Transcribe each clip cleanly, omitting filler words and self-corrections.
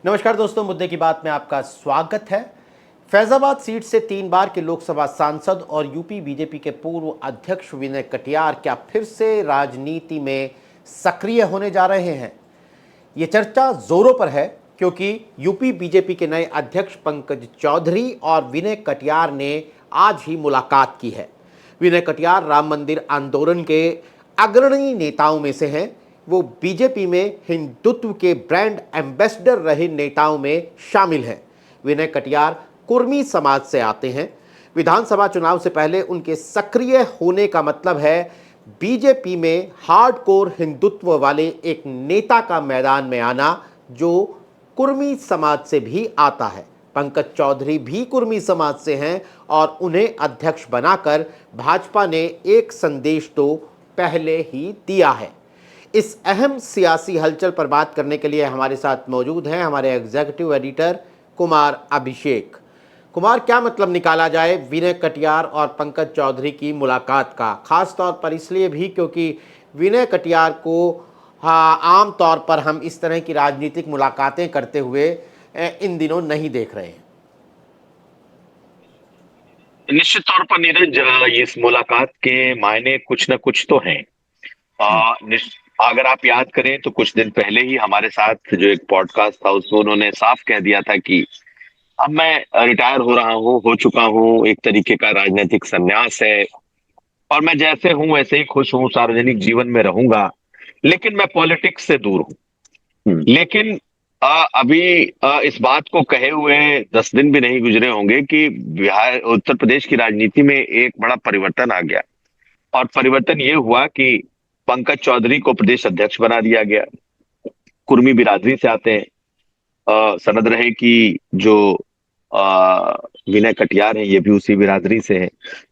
नमस्कार दोस्तों, मुद्दे की बात में आपका स्वागत है। फैजाबाद सीट से 3 बार के लोकसभा सांसद और यूपी बीजेपी के पूर्व अध्यक्ष विनय कटियार क्या फिर से राजनीति में सक्रिय होने जा रहे हैं? ये चर्चा जोरों पर है क्योंकि यूपी बीजेपी के नए अध्यक्ष पंकज चौधरी और विनय कटियार ने आज ही मुलाकात की है। विनय कटियार राम मंदिर आंदोलन के अग्रणी नेताओं में से हैं। वो बीजेपी में हिंदुत्व के ब्रांड एम्बेसडर रहे नेताओं में शामिल हैं। विनय कटियार कुर्मी समाज से आते हैं। विधानसभा चुनाव से पहले उनके सक्रिय होने का मतलब है बीजेपी में हार्डकोर हिंदुत्व वाले एक नेता का मैदान में आना जो कुर्मी समाज से भी आता है। पंकज चौधरी भी कुर्मी समाज से हैं और उन्हें अध्यक्ष बनाकर भाजपा ने एक संदेश तो पहले ही दिया है। इस अहम सियासी हलचल पर बात करने के लिए हमारे साथ मौजूद हैं हमारे एग्जीक्यूटिव एडिटर कुमार अभिषेक। कुमार, क्या मतलब निकाला जाए विनय कटियार और पंकज चौधरी की मुलाकात का, खास तौर पर इसलिए भी क्योंकि विनय कटियार को आम तौर पर हम इस तरह की राजनीतिक मुलाकातें करते हुए इन दिनों नहीं देख रहे हैं। निश्चित तौर पर नीरज, इस मुलाकात के मायने कुछ न कुछ तो हैं। अगर आप याद करें तो कुछ दिन पहले ही हमारे साथ जो एक पॉडकास्ट था उसमें उन्होंने साफ कह दिया था कि अब मैं रिटायर हो रहा हूँ, हो चुका हूँ, एक तरीके का राजनीतिक संन्यास है और मैं जैसे हूँ वैसे ही खुश हूँ, सार्वजनिक जीवन में रहूंगा, लेकिन मैं पॉलिटिक्स से दूर हूँ। लेकिन अभी इस बात को कहे हुए 10 दिन भी नहीं गुजरे होंगे कि बिहार उत्तर प्रदेश की राजनीति में एक बड़ा परिवर्तन आ गया। और परिवर्तन ये हुआ कि पंकज चौधरी को प्रदेश अध्यक्ष बना दिया गया। कुर्मी बिरादरी से आते हैं। सनद रहे कि जो विनय कटियार है ये भी उसी बिरादरी से है।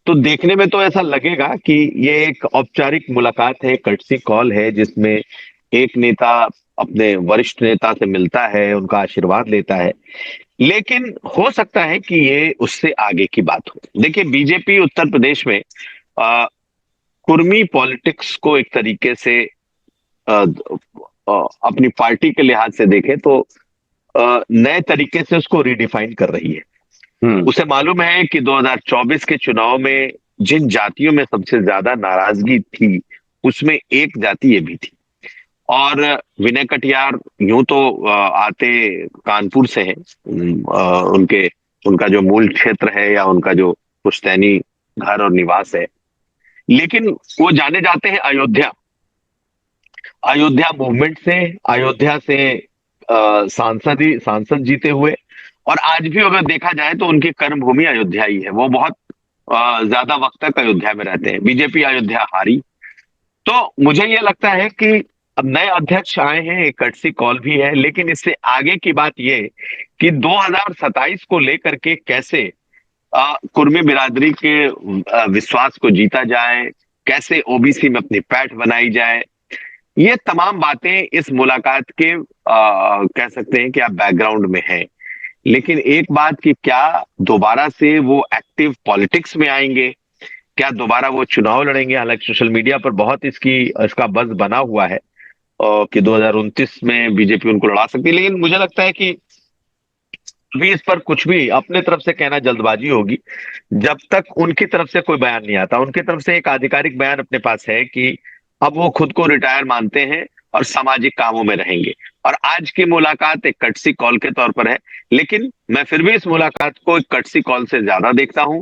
तो देखने में तो ऐसा लगेगा कि ये एक औपचारिक मुलाकात है, कर्टसी कॉल है, जिसमें एक नेता अपने वरिष्ठ नेता से मिलता है, उनका आशीर्वाद लेता है। लेकिन हो सकता है कि ये उससे आगे की बात हो। देखिए, बीजेपी उत्तर प्रदेश में अ, कुर्मी पॉलिटिक्स को एक तरीके से अपनी पार्टी के लिहाज से देखें तो नए तरीके से उसको रिडिफाइन कर रही है। उसे मालूम है कि 2024 के चुनाव में जिन जातियों में सबसे ज्यादा नाराजगी थी उसमें एक जाति ये भी थी। और विनय कटियार यूं तो आते कानपुर से हैं। उनके उनका जो मूल क्षेत्र है या उनका जो पुश्तैनी घर और निवास है, लेकिन वो जाने जाते हैं अयोध्या। अयोध्या मूवमेंट से, अयोध्या से सांसद जीते हुए। और आज भी अगर देखा जाए तो उनकी कर्म भूमि अयोध्या ही है। वो बहुत ज्यादा वक्त तक अयोध्या में रहते हैं। बीजेपी अयोध्या हारी। तो मुझे ये लगता है कि अब नए अध्यक्ष आए हैं, एक कर्टसी कॉल भी है, लेकिन इससे आगे की बात ये कि 2027 को लेकर के कैसे कुर्मी बिरादरी के विश्वास को जीता जाए, कैसे ओबीसी में अपनी पैठ बनाई जाए, ये तमाम बातें इस मुलाकात के कह सकते हैं कि आप बैकग्राउंड में हैं। लेकिन एक बात कि क्या दोबारा से वो एक्टिव पॉलिटिक्स में आएंगे, क्या दोबारा वो चुनाव लड़ेंगे? हालांकि सोशल मीडिया पर बहुत इसका बज़ बना हुआ है कि 2029 में बीजेपी उनको लड़ा सकती है। लेकिन मुझे लगता है कि अभी इस पर कुछ भी अपने तरफ से कहना जल्दबाजी होगी जब तक उनकी तरफ से कोई बयान नहीं आता। उनकी तरफ से एक आधिकारिक बयान अपने पास है कि अब वो खुद को रिटायर मानते हैं और सामाजिक कामों में रहेंगे। और आज की मुलाकात एक कर्टसी कॉल के तौर पर है, लेकिन मैं फिर भी इस मुलाकात को एक कर्टसी कॉल से ज्यादा देखता हूं।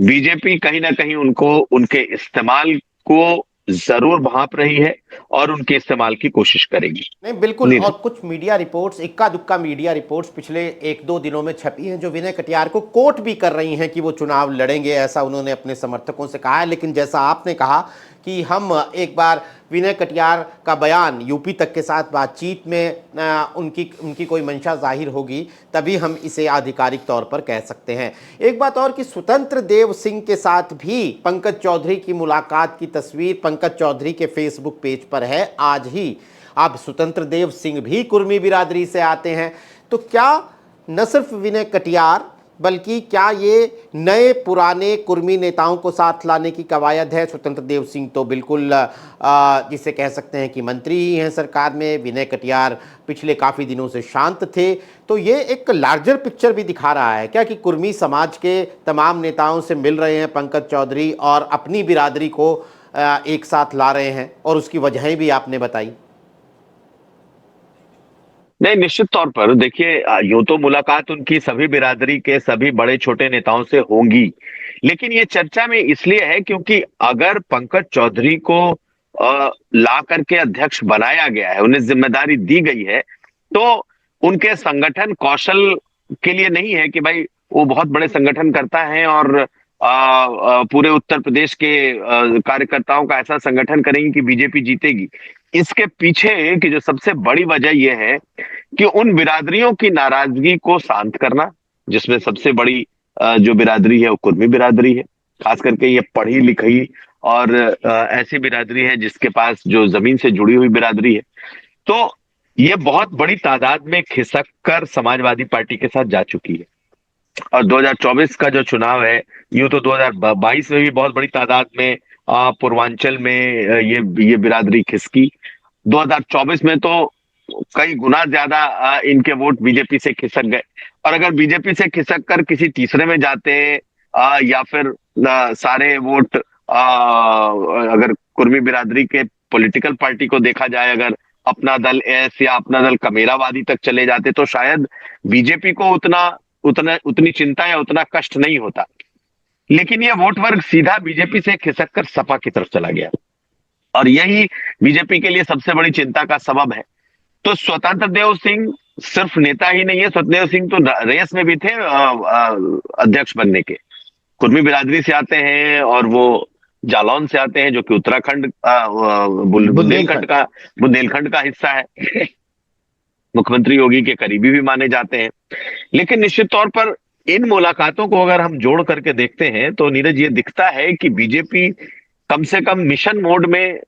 बीजेपी कहीं ना कहीं उनको उनके इस्तेमाल को जरूर भांप रही है और उनके इस्तेमाल की कोशिश करेगी। नहीं, बिल्कुल। और कुछ मीडिया रिपोर्ट्स, इक्का दुक्का मीडिया रिपोर्ट्स पिछले 1-2 दिनों में छपी हैं जो विनय कटियार को कोट भी कर रही हैं कि वो चुनाव लड़ेंगे, ऐसा उन्होंने अपने समर्थकों से कहा है। लेकिन जैसा आपने कहा कि हम एक बार विनय कटियार का बयान यूपी तक के साथ बातचीत में उनकी कोई मंशा जाहिर होगी तभी हम इसे आधिकारिक तौर पर कह सकते हैं। एक बात और कि स्वतंत्र देव सिंह के साथ भी पंकज चौधरी की मुलाकात की तस्वीर पंकज चौधरी के फेसबुक पेज पर है आज ही। अब स्वतंत्र देव सिंह भी कुर्मी बिरादरी से आते हैं, तो क्या न सिर्फ विनय कटियार बल्कि क्या ये नए पुराने कुर्मी नेताओं को साथ लाने की कवायद है? स्वतंत्र देव सिंह तो बिल्कुल जिसे कह सकते हैं कि मंत्री ही हैं सरकार में, विनय कटियार पिछले काफ़ी दिनों से शांत थे, तो ये एक लार्जर पिक्चर भी दिखा रहा है क्या कि कुर्मी समाज के तमाम नेताओं से मिल रहे हैं पंकज चौधरी और अपनी बिरादरी को एक साथ ला रहे हैं, और उसकी वजहें भी आपने बताई? नहीं, निश्चित तौर पर देखिए, यूं तो मुलाकात उनकी सभी बिरादरी के सभी बड़े छोटे नेताओं से होंगी, लेकिन ये चर्चा में इसलिए है क्योंकि अगर पंकज चौधरी को ला करके अध्यक्ष बनाया गया है, उन्हें जिम्मेदारी दी गई है, तो उनके संगठन कौशल के लिए नहीं है कि भाई वो बहुत बड़े संगठन करता है और पूरे उत्तर प्रदेश के कार्यकर्ताओं का ऐसा संगठन करेंगे कि बीजेपी जीतेगी। इसके पीछे की जो सबसे बड़ी वजह यह है कि उन बिरादरियों की नाराजगी को शांत करना, जिसमें सबसे बड़ी जो बिरादरी है वो कुर्मी बिरादरी है, खास करके ये पढ़ी लिखी और ऐसी बिरादरी है जिसके पास जो जमीन से जुड़ी हुई बिरादरी है। तो ये बहुत बड़ी तादाद में खिसक कर समाजवादी पार्टी के साथ जा चुकी है। और 2024 का जो चुनाव है, यूं तो 2022 में भी बहुत बड़ी तादाद में पूर्वांचल में ये बिरादरी खिसकी। 2024 में तो कई गुना ज्यादा इनके वोट बीजेपी से खिसक गए, और अगर बीजेपी से खिसक कर किसी तीसरे में जाते या फिर सारे वोट अगर कुर्मी बिरादरी के पॉलिटिकल पार्टी को देखा जाए, अगर अपना दल एस या अपना दल कमेरावादी तक चले जाते, तो शायद बीजेपी को उतनी चिंता या उतना कष्ट नहीं होता। लेकिन यह वोट वर्ग सीधा बीजेपी से खिसक कर सपा की तरफ चला गया, और यही बीजेपी के लिए सबसे बड़ी चिंता का सबब है। तो स्वतंत्र देव सिंह सिर्फ नेता ही नहीं है, स्वतंत्र देव सिंह तो रेस में भी थे अध्यक्ष बनने के। कुर्मी बिरादरी से आते हैं और वो जालौन से आते हैं, जो कि उत्तराखंड बुंदेलखंड का हिस्सा है। मुख्यमंत्री योगी के करीबी भी माने जाते हैं। लेकिन निश्चित तौर पर इन मुलाकातों को अगर हम जोड़ करके देखते हैं तो नीरज, ये दिखता है कि बीजेपी कम से कम मिशन मोड में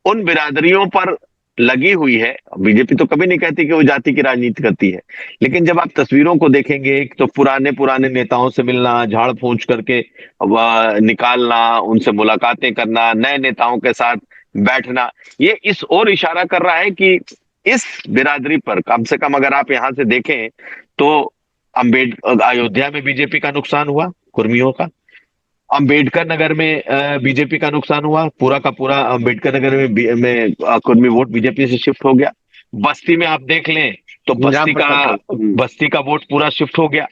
उन बिरादरियों पर लगी हुई है। बीजेपी तो कभी नहीं कहती कि वो जाति की राजनीति करती है, लेकिन जब आप तस्वीरों को देखेंगे तो पुराने नेताओं से मिलना, झाड़ फूंक करके निकालना, उनसे मुलाकातें करना, नए नेताओं के साथ बैठना, ये इस ओर इशारा कर रहा है कि इस बिरादरी पर कम से कम अगर आप यहां से देखें तो अयोध्या में बीजेपी का नुकसान हुआ, कुर्मियों का। अंबेडकर नगर में बीजेपी का नुकसान हुआ, पूरा का पूरा अंबेडकर नगर में कुर्मी वोट बीजेपी से शिफ्ट हो गया। बस्ती में आप देख लें तो बस्ती का वोट पूरा शिफ्ट हो गया।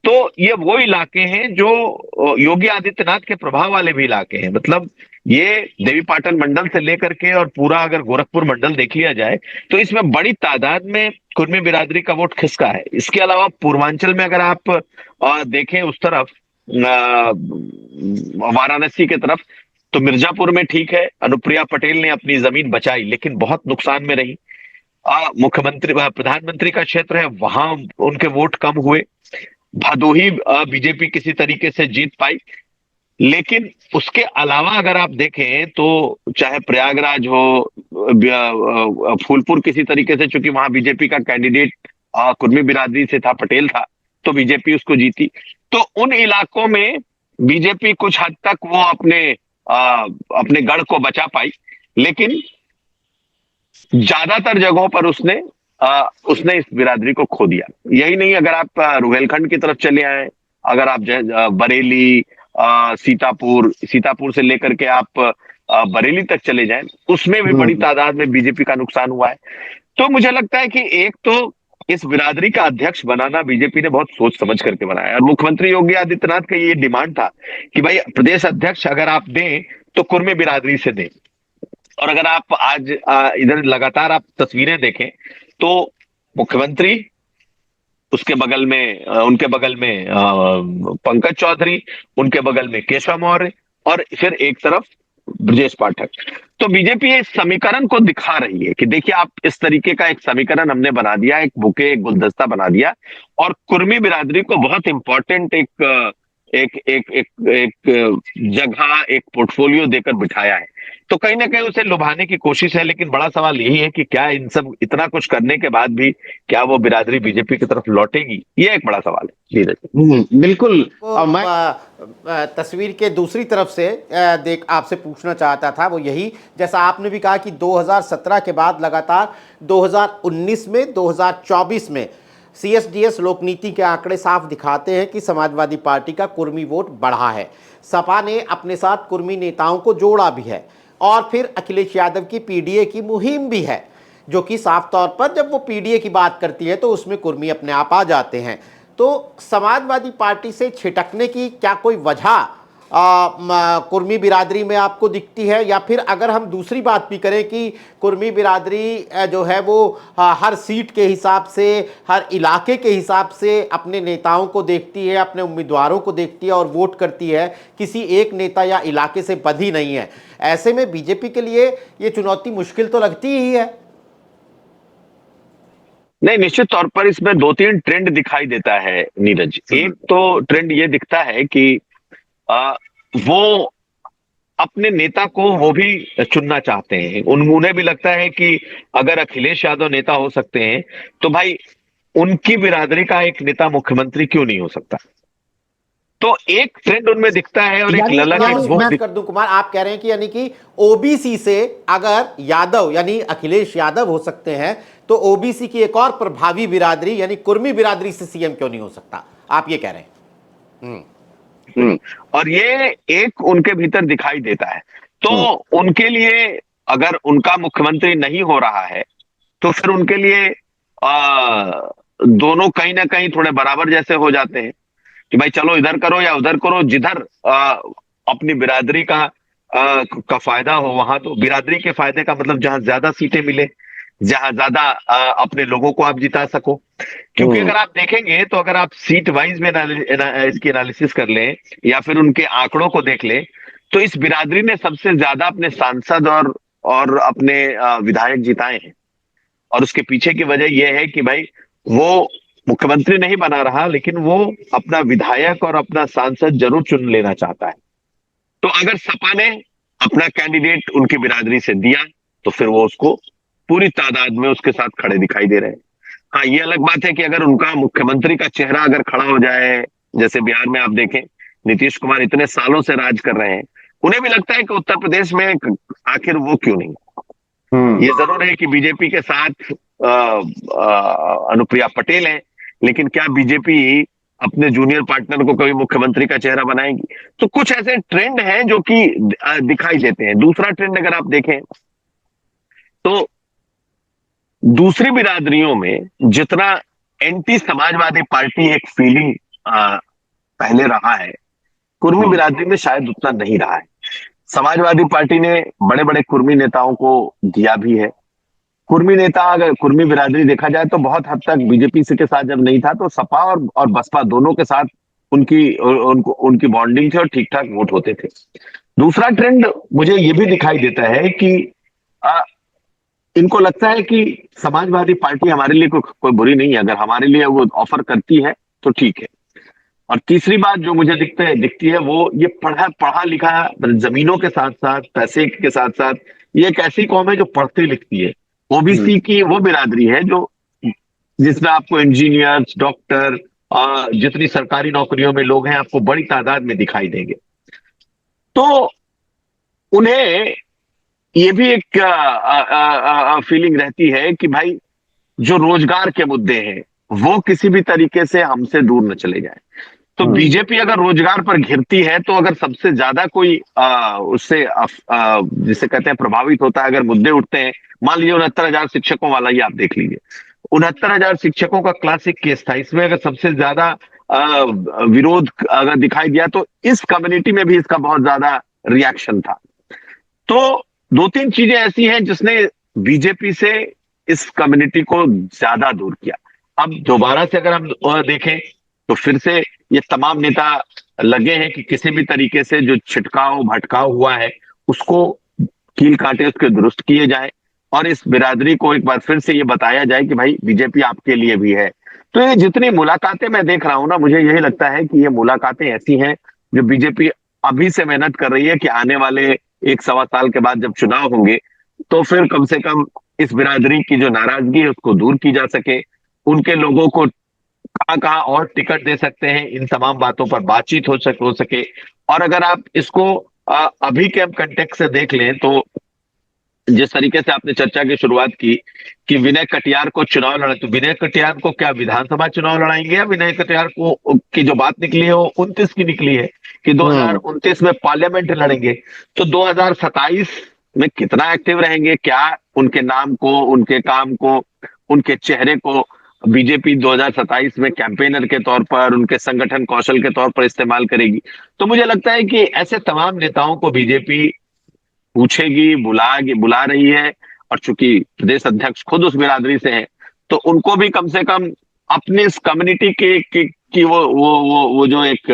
तो ये वो इलाके हैं जो योगी आदित्यनाथ के प्रभाव वाले भी इलाके हैं। मतलब ये देवीपाटन मंडल से लेकर के और पूरा अगर गोरखपुर मंडल देख लिया जाए तो इसमें बड़ी तादाद में कुर्मी बिरादरी का वोट खिसका है। इसके अलावा पूर्वांचल में अगर आप देखें उस तरफ वाराणसी की तरफ, तो मिर्जापुर में ठीक है, अनुप्रिया पटेल ने अपनी जमीन बचाई लेकिन बहुत नुकसान में रही। प्रधानमंत्री का क्षेत्र है, वहां उनके वोट कम हुए। भदोही बीजेपी किसी तरीके से जीत पाई, लेकिन उसके अलावा अगर आप देखें तो चाहे प्रयागराज हो, फूलपुर किसी तरीके से, चूंकि वहां बीजेपी का कैंडिडेट कुर्मी बिरादरी से था, पटेल था, तो बीजेपी उसको जीती। तो उन इलाकों में बीजेपी कुछ हद तक वो अपने गढ़ को बचा पाई, लेकिन ज्यादातर जगहों पर उसने इस बिरादरी को खो दिया। यही नहीं, अगर आप रुहेलखंड की तरफ चले आए, अगर आप बरेली, सीतापुर से लेकर के आप बरेली तक चले जाएं, उसमें भी बड़ी तादाद में बीजेपी का नुकसान हुआ है। तो मुझे लगता है कि एक तो इस बिरादरी का अध्यक्ष बनाना बीजेपी ने बहुत सोच समझ करके बनाया, और मुख्यमंत्री योगी आदित्यनाथ का ये डिमांड था कि भाई प्रदेश अध्यक्ष अगर आप दें तो कुर्मी बिरादरी से दें। और अगर आप आज इधर लगातार आप तस्वीरें देखें तो मुख्यमंत्री, उसके बगल में उनके बगल में पंकज चौधरी, उनके बगल में केशव मौर्य, और फिर एक तरफ ब्रजेश पाठक। तो बीजेपी इस समीकरण को दिखा रही है कि देखिए, आप इस तरीके का एक समीकरण हमने बना दिया, एक बुके, एक गुलदस्ता बना दिया, और कुर्मी बिरादरी को बहुत इंपॉर्टेंट एक जगह, एक पोर्टफोलियो देकर बिठाया है। तो कहीं ना कहीं उसे लुभाने की कोशिश है, लेकिन बड़ा सवाल यही है कि क्या इन सब इतना कुछ करने के बाद भी क्या वो बिरादरी बीजेपी की तरफ लौटेगी, ये एक बड़ा सवाल है नीरज। बिल्कुल। वो और मैं तस्वीर के दूसरी तरफ से देख आपसे पूछना चाहता था वो यही, जैसा आपने भी कहा कि 2017 के बाद लगातार 2019 में 2024 में सीएसडीएस लोकनीति के आंकड़े साफ दिखाते हैं कि समाजवादी पार्टी का कुर्मी वोट बढ़ा है। सपा ने अपने साथ कुर्मी नेताओं को जोड़ा भी है और फिर अखिलेश यादव की पीडीए की मुहिम भी है, जो कि साफ तौर पर जब वो पीडीए की बात करती है तो उसमें कुर्मी अपने आप आ जाते हैं। तो समाजवादी पार्टी से छिटकने की क्या कोई वजह कुर्मी बिरादरी में आपको दिखती है, या फिर अगर हम दूसरी बात भी करें कि कुर्मी बिरादरी जो है वो हर सीट के हिसाब से, हर इलाके के हिसाब से अपने नेताओं को देखती है, अपने उम्मीदवारों को देखती है और वोट करती है, किसी एक नेता या इलाके से बंधी नहीं है। ऐसे में बीजेपी के लिए ये चुनौती मुश्किल तो लगती ही है। नहीं, निश्चित तौर पर इसमें दो तीन ट्रेंड दिखाई देता है नीरज। एक तो ट्रेंड ये दिखता है कि आ, वो अपने नेता को वो भी चुनना चाहते हैं। उन्हें भी लगता है कि अगर अखिलेश यादव नेता हो सकते हैं तो भाई उनकी बिरादरी का एक नेता मुख्यमंत्री क्यों नहीं हो सकता। तो एक ट्रेंड उनमें दिखता है और एक ललक, एक भूख मैं कर दूं कुमार, आप कह रहे हैं कि यानी कि ओबीसी से अगर यादव यानी अखिलेश यादव हो सकते हैं तो ओबीसी की एक और प्रभावी बिरादरी यानी कुर्मी बिरादरी से सीएम क्यों नहीं हो सकता, आप ये कह रहे हैं। और ये एक उनके भीतर दिखाई देता है। तो उनके लिए अगर उनका मुख्यमंत्री नहीं हो रहा है तो फिर उनके लिए दोनों कहीं ना कहीं थोड़े बराबर जैसे हो जाते हैं कि भाई चलो इधर करो या उधर करो, जिधर अपनी बिरादरी का फायदा हो वहां। तो बिरादरी के फायदे का मतलब जहां ज्यादा सीटें मिले, जहां ज्यादा अपने लोगों को आप जिता सको। क्योंकि अगर आप देखेंगे तो अगर आप सीट वाइज में इसकी एनालिसिस कर लें या फिर उनके आंकड़ों को देख लें तो इस बिरादरी ने सबसे ज्यादा अपने सांसद और अपने विधायक जिताए हैं। और उसके पीछे की वजह यह है कि भाई वो मुख्यमंत्री नहीं बना रहा, लेकिन वो अपना विधायक और अपना सांसद जरूर चुन लेना चाहता है। तो अगर सपा ने अपना कैंडिडेट उनकी बिरादरी से दिया तो फिर वो उसको पूरी तादाद में उसके साथ खड़े दिखाई दे रहे हैं। हाँ, ये अलग बात है कि अगर उनका मुख्यमंत्री का चेहरा अगर खड़ा हो जाए, जैसे बिहार में आप देखें नीतीश कुमार इतने सालों से राज कर रहे हैं, उन्हें भी लगता है कि उत्तर प्रदेश में आखिर वो क्यों नहीं। ये जरूर है कि बीजेपी के साथ अनुप्रिया पटेल है, लेकिन क्या बीजेपी अपने जूनियर पार्टनर को कभी मुख्यमंत्री का चेहरा बनाएगी। तो कुछ ऐसे ट्रेंड हैं जो कि दिखाई देते हैं। दूसरा ट्रेंड अगर आप देखें तो दूसरी बिरादरियों में जितना एंटी समाजवादी पार्टी एक फीलिंग पहले रहा है, कुर्मी बिरादरी में शायद उतना नहीं रहा है। समाजवादी पार्टी ने बड़े बड़े कुर्मी नेताओं को दिया भी है। कुर्मी नेता, अगर कुर्मी बिरादरी देखा जाए तो बहुत हद तक बीजेपी से के साथ जब नहीं था तो सपा और बसपा दोनों के साथ उनकी बॉन्डिंग थी और ठीक ठाक वोट होते थे। दूसरा ट्रेंड मुझे ये भी दिखाई देता है कि इनको लगता है कि समाजवादी पार्टी हमारे लिए कोई बुरी नहीं है, अगर हमारे लिए वो ऑफर करती है तो ठीक है। और तीसरी बात जो मुझे दिखती है वो ये पढ़ा लिखा जमीनों के साथ साथ पैसे के साथ साथ ये एक ऐसी कौम है जो पढ़ती लिखती है। ओबीसी की वो बिरादरी है जो जिसमें आपको इंजीनियर्स, डॉक्टर, जितनी सरकारी नौकरियों में लोग हैं आपको बड़ी तादाद में दिखाई देंगे। तो उन्हें ये भी एक फीलिंग रहती है कि भाई जो रोजगार के मुद्दे हैं वो किसी भी तरीके से हमसे दूर न चले जाए। तो बीजेपी अगर रोजगार पर घिरती है तो अगर सबसे ज्यादा कोई उससे जिसे कहते हैं प्रभावित होता है, अगर मुद्दे उठते हैं, मान लीजिए 69,000 शिक्षकों वाला ही आप देख लीजिए, 69,000 शिक्षकों का क्लासिक केस था। इसमें अगर सबसे ज्यादा विरोध अगर दिखाई दिया तो इस कम्युनिटी में भी इसका बहुत ज्यादा रिएक्शन था। तो दो तीन चीजें ऐसी हैं जिसने बीजेपी से इस कम्युनिटी को ज्यादा दूर किया। अब दोबारा से अगर हम देखें तो फिर से ये तमाम नेता लगे हैं कि किसी भी तरीके से जो छिटकाव भटकाव हुआ है उसको कील काटे, उसके दुरुस्त किए जाए और इस बिरादरी को एक बार फिर से ये बताया जाए कि भाई बीजेपी आपके लिए भी है। तो ये जितनी मुलाकातें मैं देख रहा हूं ना, मुझे यही लगता है कि ये मुलाकातें ऐसी हैं जो बीजेपी अभी से मेहनत कर रही है कि आने वाले एक सवा साल के बाद जब चुनाव होंगे, तो फिर कम से कम इस बिरादरी की जो नाराजगी है उसको दूर की जा सके, उनके लोगों को कहाँ कहाँ और टिकट दे सकते हैं, इन तमाम बातों पर बातचीत हो सके। और अगर आप इसको अभी के हम कंटेक्स्ट से देख लें, तो जिस तरीके से आपने चर्चा की शुरुआत की कि विनय कटियार को चुनाव लड़ा, तो विनय कटियार को क्या विधानसभा चुनाव लड़ाएंगे, या विनय कटियार को की जो बात निकली है वो 29 की निकली है कि 2029 में पार्लियामेंट लड़ेंगे। तो 2027 में कितना एक्टिव रहेंगे, क्या उनके नाम को, उनके काम को, उनके चेहरे को बीजेपी 2027 में कैंपेनर के तौर पर, उनके संगठन कौशल के तौर पर इस्तेमाल करेगी। तो मुझे लगता है कि ऐसे तमाम नेताओं को बीजेपी पूछेगी, बुला रही है। और चूंकि प्रदेश अध्यक्ष खुद उस बिरादरी से हैं, तो उनको भी कम से कम अपने इस कम्युनिटी की वो जो एक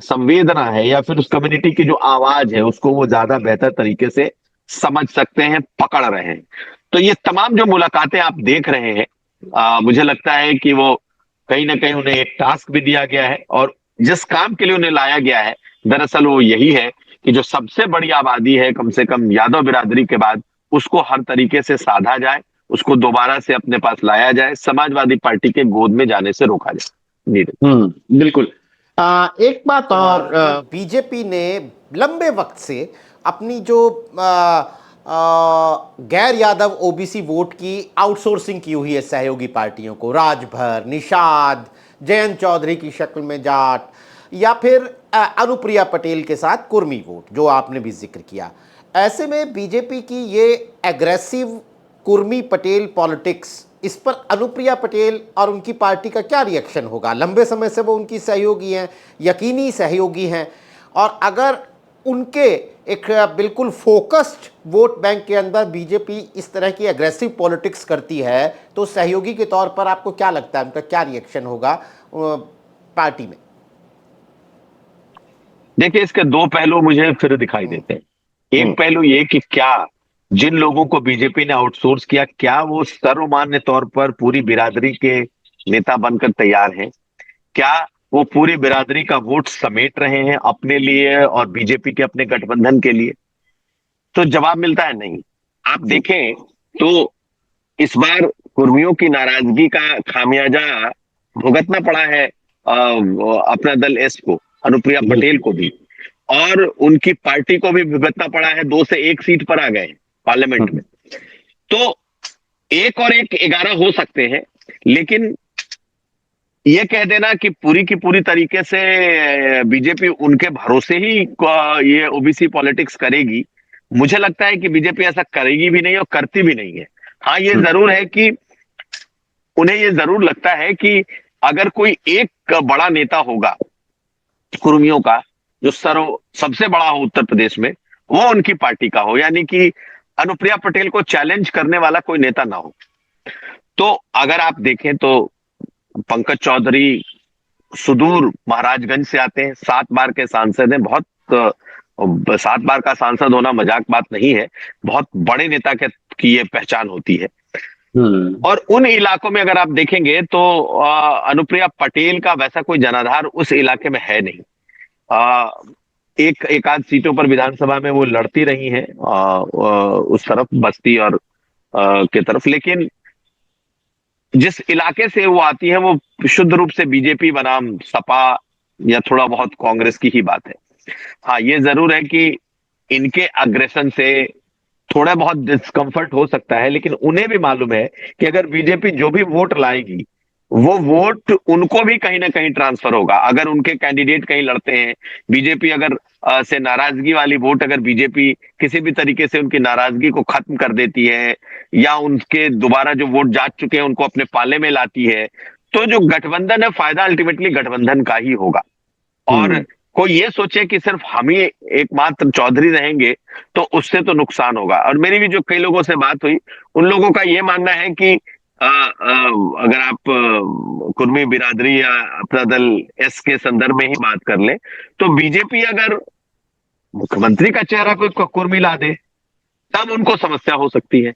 संवेदना है, या फिर उस कम्युनिटी की जो आवाज है, उसको वो ज्यादा बेहतर तरीके से समझ सकते हैं, पकड़ रहे हैं। तो ये तमाम जो मुलाकातें आप देख रहे हैं, मुझे लगता है कि वो कहीं ना कहीं उन्हें एक टास्क भी दिया गया है, और जिस काम के लिए उन्हें लाया गया है दरअसल वो यही है कि जो सबसे बड़ी आबादी है कम से कम यादव बिरादरी के बाद, उसको हर तरीके से साधा जाए, उसको दोबारा से अपने पास लाया जाए, समाजवादी पार्टी के गोद में जाने से रोका जाए। नीरज। बिल्कुल। एक बात और, बीजेपी ने लंबे वक्त से अपनी जो गैर यादव ओबीसी वोट की आउटसोर्सिंग की हुई है सहयोगी पार्टियों को, राजभर, निषाद, जयंत चौधरी की शक्ल में जाट, या फिर अनुप्रिया पटेल के साथ कुर्मी वोट जो आपने भी जिक्र किया। ऐसे में बीजेपी की ये एग्रेसिव कुर्मी पटेल पॉलिटिक्स, इस पर अनुप्रिया पटेल और उनकी पार्टी का क्या रिएक्शन होगा? लंबे समय से वो उनकी सहयोगी हैं, यकीनी सहयोगी हैं, और अगर उनके एक बिल्कुल फोकस्ड वोट बैंक के अंदर बीजेपी इस तरह की एग्रेसिव पॉलिटिक्स करती है, तो सहयोगी के तौर पर आपको क्या लगता है उनका क्या रिएक्शन होगा पार्टी में? देखिए, इसके दो पहलू मुझे फिर दिखाई देते हैं। एक पहलू ये कि क्या जिन लोगों को बीजेपी ने आउटसोर्स किया, क्या वो सर्वमान्य तौर पर पूरी बिरादरी के नेता बनकर तैयार हैं? क्या वो पूरी बिरादरी का वोट समेट रहे हैं अपने लिए और बीजेपी के अपने गठबंधन के लिए? तो जवाब मिलता है नहीं। आप देखें तो इस बार कुर्मियों की नाराजगी का खामियाजा भुगतना पड़ा है अपना दल एस को, अनुप्रिया पटेल को भी, और उनकी पार्टी को भी भुगतना पड़ा है। 2 से 1 सीट पर आ गए पार्लियामेंट में। तो 1 और 1 11 हो सकते हैं, लेकिन ये कह देना कि पूरी की पूरी तरीके से बीजेपी उनके भरोसे ही ये ओबीसी पॉलिटिक्स करेगी, मुझे लगता है कि बीजेपी ऐसा करेगी भी नहीं और करती भी नहीं है। हाँ, ये जरूर है कि उन्हें ये जरूर लगता है कि अगर कोई एक बड़ा नेता होगा कुर्मियों का, जो सबसे बड़ा हो उत्तर प्रदेश में, वो उनकी पार्टी का हो, यानी कि अनुप्रिया पटेल को चैलेंज करने वाला कोई नेता ना हो। तो अगर आप देखें तो पंकज चौधरी सुदूर महाराजगंज से आते हैं, 7 बार के सांसद हैं। बहुत 7 बार का सांसद होना मजाक बात नहीं है, बहुत बड़े नेता की ये पहचान होती है। और उन इलाकों में अगर आप देखेंगे तो अनुप्रिया पटेल का वैसा कोई जनाधार उस इलाके में है नहीं। एक आध सीटों पर विधानसभा में वो लड़ती रही हैं उस तरफ, बस्ती और के तरफ, लेकिन जिस इलाके से वो आती है वो शुद्ध रूप से बीजेपी बनाम सपा या थोड़ा बहुत कांग्रेस की ही बात है। हाँ, ये जरूर है कि इनके अग्रेशन से थोड़ा बहुत डिस्कंफर्ट हो सकता है, लेकिन उन्हें भी मालूम है कि अगर बीजेपी जो भी वोट लाएगी, वो वोट उनको भी कहीं ना कहीं ट्रांसफर होगा। अगर उनके कैंडिडेट कहीं लड़ते हैं, बीजेपी अगर से नाराजगी वाली वोट, अगर बीजेपी किसी भी तरीके से उनकी नाराजगी को खत्म कर देती है, या उनके दोबारा जो वोट जा चुके हैं उनको अपने पाले में लाती है, तो जो गठबंधन है, फायदा अल्टीमेटली गठबंधन का ही होगा। और कोई ये सोचे कि सिर्फ हम ही एकमात्र चौधरी रहेंगे, तो उससे तो नुकसान होगा। और मेरी भी जो कई लोगों से बात हुई, उन लोगों का ये मानना है कि अगर आप कुर्मी बिरादरी या अपना दल एस के संदर्भ में ही बात कर ले, तो बीजेपी अगर मुख्यमंत्री का चेहरा कोई कुर्मी ला दे तब उनको समस्या हो सकती है,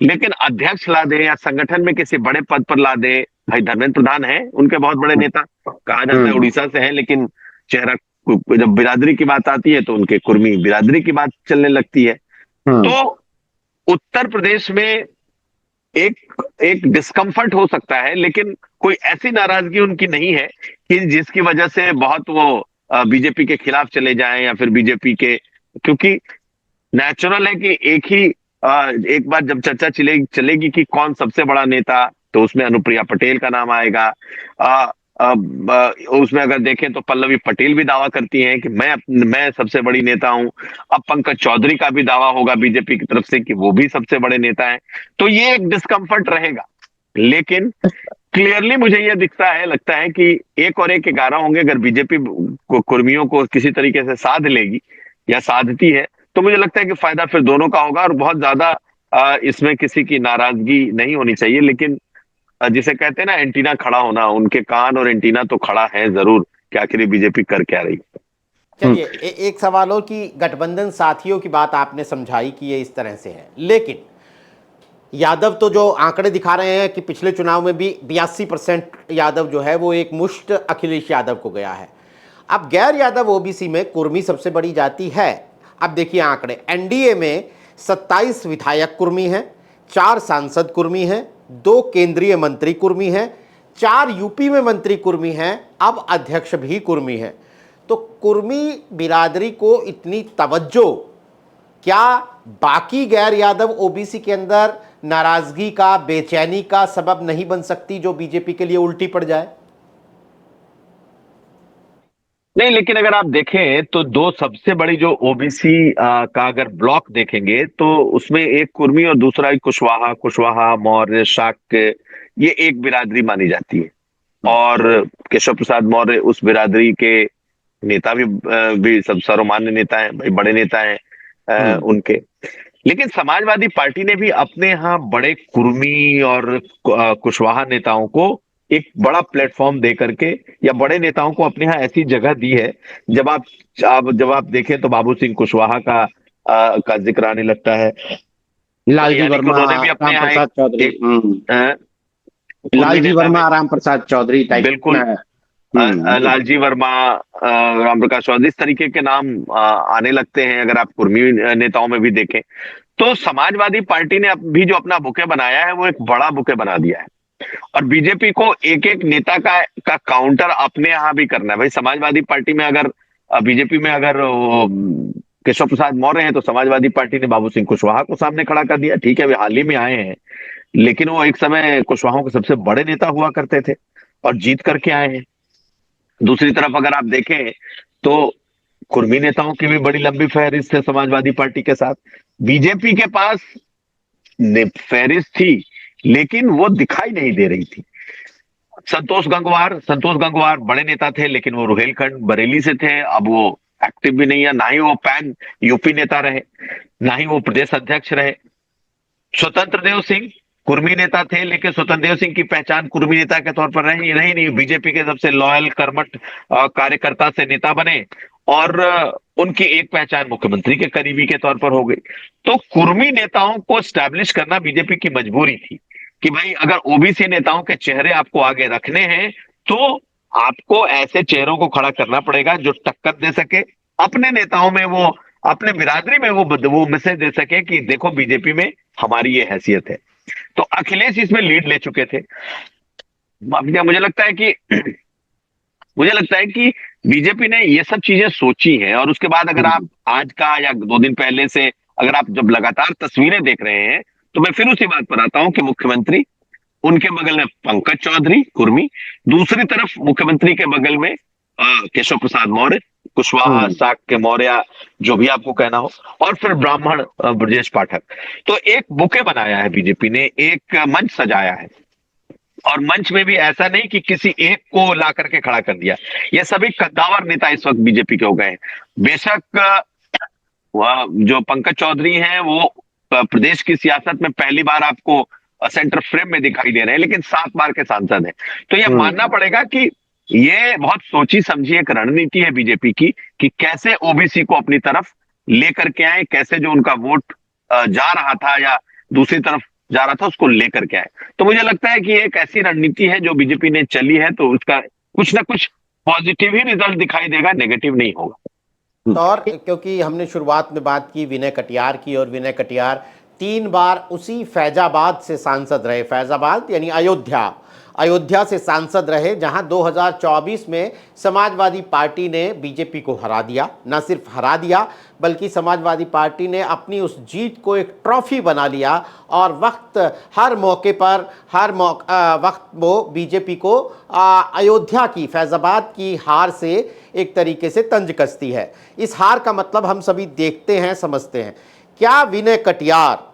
लेकिन अध्यक्ष ला दे या संगठन में किसी बड़े पद पर ला दे, भाई धर्मेंद्र प्रधान है उनके बहुत बड़े नेता, कहा जाता है उड़ीसा से हैं, लेकिन चेहरा जब बिरादरी की बात आती है तो उनके कुर्मी बिरादरी की बात चलने लगती है। तो उत्तर प्रदेश में एक एक डिस्कम्फर्ट हो सकता है, लेकिन कोई ऐसी नाराजगी उनकी नहीं है कि जिसकी वजह से बहुत वो बीजेपी के खिलाफ चले जाएं या फिर बीजेपी के, क्योंकि नेचुरल है कि एक बार जब चर्चा चलेगी चलेगी कि कौन सबसे बड़ा नेता, तो उसमें अनुप्रिया पटेल का नाम आएगा। अ, उसमें अगर देखें तो पल्लवी पटेल भी दावा करती हैं कि मैं सबसे बड़ी नेता हूं। अब पंकज चौधरी का भी दावा होगा बीजेपी की तरफ से कि वो भी सबसे बड़े नेता हैं। तो ये एक डिस्कम्फर्ट रहेगा, लेकिन क्लियरली मुझे ये दिखता है, लगता है कि 1 और 1 11 होंगे। अगर बीजेपी कुर्मियों को किसी तरीके से साध लेगी या साधती है, तो मुझे लगता है कि फायदा फिर दोनों का होगा और बहुत ज्यादा इसमें किसी की नाराजगी नहीं होनी चाहिए। लेकिन जिसे कहते हैं ना एंटीना खड़ा होना, उनके कान और एंटीना तो खड़ा है जरूर कि आखिर ये बीजेपी कर क्या रही है। चलिए एक सवाल और कि गठबंधन साथियों की बात आपने समझाई कि ये इस तरह से है, लेकिन यादव तो जो आंकड़े दिखा रहे हैं कि पिछले चुनाव में भी 82% यादव जो है वो एक मुश्त अखिलेश यादव को गया है। अब गैर यादव ओबीसी में कुर्मी सबसे बड़ी जाति है। अब देखिए आंकड़े, एनडीए में 27 विधायक कुर्मी हैं, 4 सांसद कुर्मी हैं, 2 केंद्रीय मंत्री कुर्मी हैं, 4 यूपी में मंत्री कुर्मी हैं, अब अध्यक्ष भी कुर्मी हैं। तो कुर्मी बिरादरी को इतनी तवज्जो क्या बाकी गैर यादव ओबीसी के अंदर नाराजगी का, बेचैनी का सबब नहीं बन सकती जो बीजेपी के लिए उल्टी पड़ जाए? नहीं, लेकिन अगर आप देखें तो दो सबसे बड़ी जो ओबीसी का अगर ब्लॉक देखेंगे तो उसमें एक कुर्मी और दूसरा एक कुशवाहा, मौर्य, शाक्य, ये एक बिरादरी मानी जाती है। और केशव प्रसाद मौर्य उस बिरादरी के नेता भी सब सर्वमान्य नेता हैं, भाई बड़े नेता हैं उनके। लेकिन समाजवादी पार्टी ने भी अपने यहाँ बड़े कुर्मी और कुशवाहा नेताओं को एक बड़ा प्लेटफॉर्म दे करके या बड़े नेताओं को अपने यहाँ ऐसी जगह दी है। जब आप देखें तो बाबू सिंह कुशवाहा का जिक्र आने लगता है। लालजी वर्मा, उन्होंने भी अपने राम यहाँ प्रसाद चौधरी, लालजी वर्मा, राम प्रसाद चौधरी टाइप। बिल्कुल, लालजी वर्मा, रामप्रकाश चौधरी, इस तरीके के नाम आने लगते हैं अगर आप कुर्मी नेताओं में भी देखें। तो समाजवादी पार्टी ने भी जो अपना बुके बनाया है वो एक बड़ा बुके बना दिया है। और बीजेपी को एक एक नेता का काउंटर अपने यहाँ भी करना है। भाई समाजवादी पार्टी में अगर बीजेपी में अगर केशव प्रसाद मौर्य हैं तो समाजवादी पार्टी ने बाबू सिंह कुशवाहा को सामने खड़ा कर दिया। ठीक है, वे हाल ही में आए हैं, लेकिन वो एक समय कुशवाहा के सबसे बड़े नेता हुआ करते थे और जीत करके आए हैं। दूसरी तरफ अगर आप देखें तो कुर्मी नेताओं की भी बड़ी लंबी फहरिस्त है समाजवादी पार्टी के साथ। बीजेपी के पास फहरिस्त थी लेकिन वो दिखाई नहीं दे रही थी। संतोष गंगवार बड़े नेता थे, लेकिन वो रुहेलखंड बरेली से थे। अब वो एक्टिव भी नहीं है, ना ही वो पैन यूपी नेता रहे, ना ही वो प्रदेश अध्यक्ष रहे। स्वतंत्र देव सिंह कुर्मी नेता थे, लेकिन स्वतंत्र देव सिंह की पहचान कुर्मी नेता के तौर पर रही नहीं। बीजेपी के सबसे लॉयल कर्मठ कार्यकर्ता से नेता बने और उनकी एक पहचान मुख्यमंत्री के करीबी के तौर पर हो गई। तो कुर्मी नेताओं को स्टैब्लिश करना बीजेपी की मजबूरी थी कि भाई अगर ओबीसी नेताओं के चेहरे आपको आगे रखने हैं तो आपको ऐसे चेहरों को खड़ा करना पड़ेगा जो टक्कर दे सके अपने नेताओं में, वो अपने बिरादरी में वो मैसेज दे सके कि देखो बीजेपी में हमारी ये हैसियत है। तो अखिलेश इसमें लीड ले चुके थे। मुझे लगता है कि बीजेपी ने ये सब चीजें सोची हैं और उसके बाद अगर आप आज का या 2 दिन पहले से अगर आप जब लगातार तस्वीरें देख रहे हैं तो मैं फिर उसी बात पर आता हूं कि मुख्यमंत्री, उनके बगल में पंकज चौधरी कुर्मी, दूसरी तरफ मुख्यमंत्री के बगल में केशव प्रसाद मौर्य, कुशवाहा, शाक्य, मौर्य, जो भी आपको कहना हो, और फिर ब्राह्मण ब्रजेश पाठक। तो एक बुके बनाया है बीजेपी ने, एक मंच सजाया है। और मंच में भी ऐसा नहीं कि किसी एक को ला करके खड़ा कर दिया। ये सभी कद्दावर नेता इस वक्त बीजेपी के हो गए हैं। बेशक जो पंकज चौधरी हैं वो प्रदेश की सियासत में पहली बार आपको सेंटर फ्रेम में दिखाई दे रहे हैं, लेकिन 7 बार के सांसद हैं। तो ये मानना पड़ेगा कि ये बहुत सोची समझी एक रणनीति है बीजेपी की कि कैसे ओबीसी को अपनी तरफ लेकर के आए, कैसे जो उनका वोट जा रहा था या दूसरी तरफ जा रहा था उसको लेकर के आए। तो मुझे लगता है कि एक ऐसी रणनीति है जो बीजेपी ने चली है, तो उसका कुछ ना कुछ पॉजिटिव ही रिजल्ट दिखाई देगा, नेगेटिव नहीं होगा। और क्योंकि हमने शुरुआत में बात की विनय कटियार की, और विनय कटियार 3 बार उसी फैजाबाद से सांसद रहे। फैजाबाद यानी अयोध्या से सांसद रहे, जहां 2024 में समाजवादी पार्टी ने बीजेपी को हरा दिया। न सिर्फ हरा दिया, बल्कि समाजवादी पार्टी ने अपनी उस जीत को एक ट्रॉफी बना लिया, और हर मौके पर वक्त वो बीजेपी को अयोध्या की, फैजाबाद की हार से एक तरीके से तंज कसती है। इस हार का मतलब हम सभी देखते हैं, समझते हैं। क्या विनय कटियार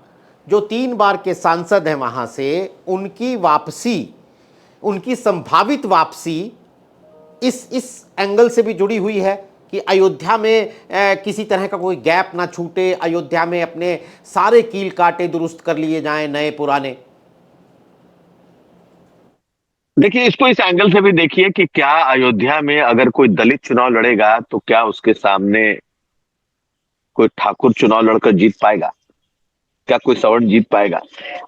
जो 3 बार के सांसद हैं वहां से, उनकी वापसी, उनकी संभावित वापसी इस एंगल से भी जुड़ी हुई है कि अयोध्या में किसी तरह का कोई गैप ना छूटे, अयोध्या में अपने सारे कील कांटे दुरुस्त कर लिए जाएं, नए पुराने? देखिए, इसको इस एंगल से भी देखिए कि क्या अयोध्या में अगर कोई दलित चुनाव लड़ेगा तो क्या उसके सामने कोई ठाकुर चुनाव लड़कर जीत पाएगा? क्या कोई सवर्ण जीत पाएगा?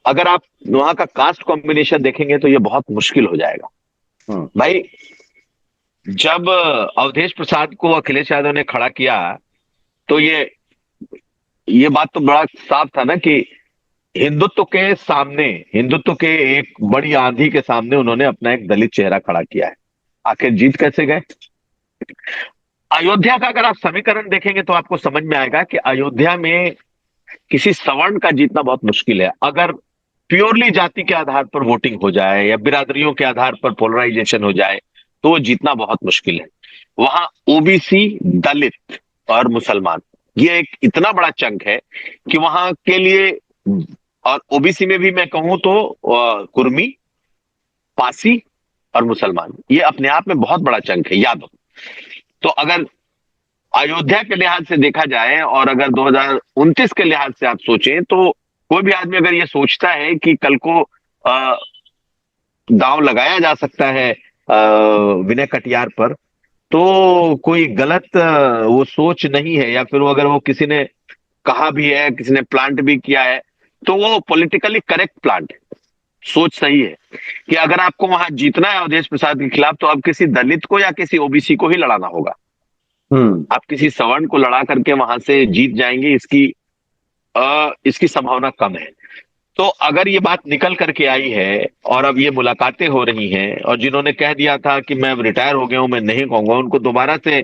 अगर आप वहां का कास्ट कॉम्बिनेशन देखेंगे तो ये बहुत मुश्किल हो जाएगा। भाई, जब अवधेश प्रसाद को अखिलेश यादव ने खड़ा किया तो ये बात तो बड़ा साफ था ना कि हिंदुत्व के एक बड़ी आंधी के सामने उन्होंने अपना एक दलित चेहरा खड़ा किया है। आखिर जीत कैसे गए? अयोध्या का अगर आप समीकरण देखेंगे तो आपको समझ में आएगा कि अयोध्या में किसी सवर्ण का जीतना बहुत मुश्किल है। अगर प्योरली जाति के आधार पर वोटिंग हो जाए या बिरादरियों के आधार पर पोलराइजेशन हो जाए तो वो जीतना बहुत मुश्किल है। वहां ओबीसी, दलित और मुसलमान, ये एक इतना बड़ा चंक है कि वहां के लिए, और ओबीसी में भी मैं कहूं तो कुर्मी, पासी और मुसलमान, ये अपने आप में बहुत बड़ा चंक है, यादव। तो अगर अयोध्या के लिहाज से देखा जाए और अगर 2029 के लिहाज से आप सोचें तो कोई भी आदमी अगर ये सोचता है कि कल को दांव लगाया जा सकता है विनय कटियार पर, तो कोई गलत वो सोच नहीं है, या फिर वो अगर वो किसी ने कहा भी है, किसी ने प्लांट भी किया है, तो वो पॉलिटिकली करेक्ट प्लांट है, सोच सही है कि अगर आपको वहां जीतना है अवधेश प्रसाद के खिलाफ तो अब किसी दलित को या किसी ओबीसी को ही लड़ाना होगा। आप किसी सवर्ण को लड़ा करके वहां से जीत जाएंगे, इसकी संभावना कम है। तो अगर ये बात निकल करके आई है और अब ये मुलाकातें हो रही हैं, और जिन्होंने कह दिया था कि मैं रिटायर हो गया हूं, मैं नहीं कहूंगा, उनको दोबारा से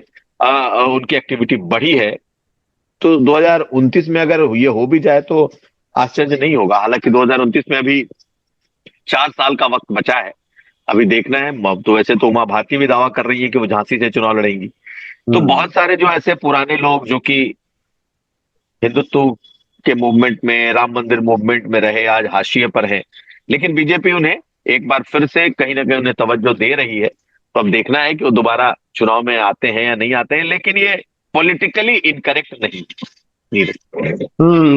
उनकी एक्टिविटी बढ़ी है, तो 2029 में अगर ये हो भी जाए तो आश्चर्य नहीं होगा। हालांकि 2029 में अभी 4 साल का वक्त बचा है, अभी देखना है। तो वैसे तो उमा भारती भी दावा कर रही है कि वो झांसी से चुनाव लड़ेंगी। तो बहुत सारे जो ऐसे पुराने लोग जो कि हिंदुत्व के मूवमेंट में, राम मंदिर मूवमेंट में रहे, आज हाशिए पर हैं, लेकिन बीजेपी उन्हें एक बार फिर से कहीं ना कहीं उन्हें तवज्जो दे रही है। तो अब देखना है कि वो दोबारा चुनाव में आते हैं या नहीं आते हैं, लेकिन ये पॉलिटिकली इनकरेक्ट नहीं।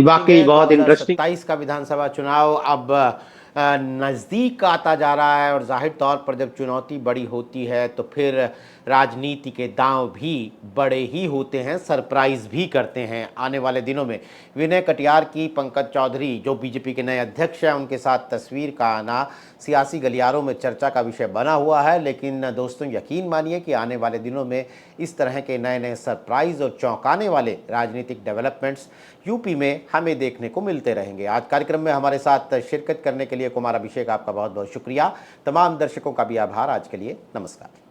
वाकई बहुत इंटरेस्टिंग। 2027 का विधानसभा चुनाव अब नज़दीक आता जा रहा है, और जाहिर तौर पर जब चुनौती बड़ी होती है तो फिर राजनीति के दांव भी बड़े ही होते हैं, सरप्राइज भी करते हैं। आने वाले दिनों में विनय कटियार की, पंकज चौधरी जो बीजेपी के नए अध्यक्ष हैं, उनके साथ तस्वीर का आना सियासी गलियारों में चर्चा का विषय बना हुआ है। लेकिन दोस्तों, यकीन मानिए कि आने वाले दिनों में इस तरह के नए नए सरप्राइज और चौंकाने वाले राजनीतिक डेवलपमेंट्स यूपी में हमें देखने को मिलते रहेंगे। आज कार्यक्रम में हमारे साथ शिरकत करने के लिए कुमार अभिषेक, आपका बहुत बहुत शुक्रिया। तमाम दर्शकों का भी आभार। आज के लिए नमस्कार।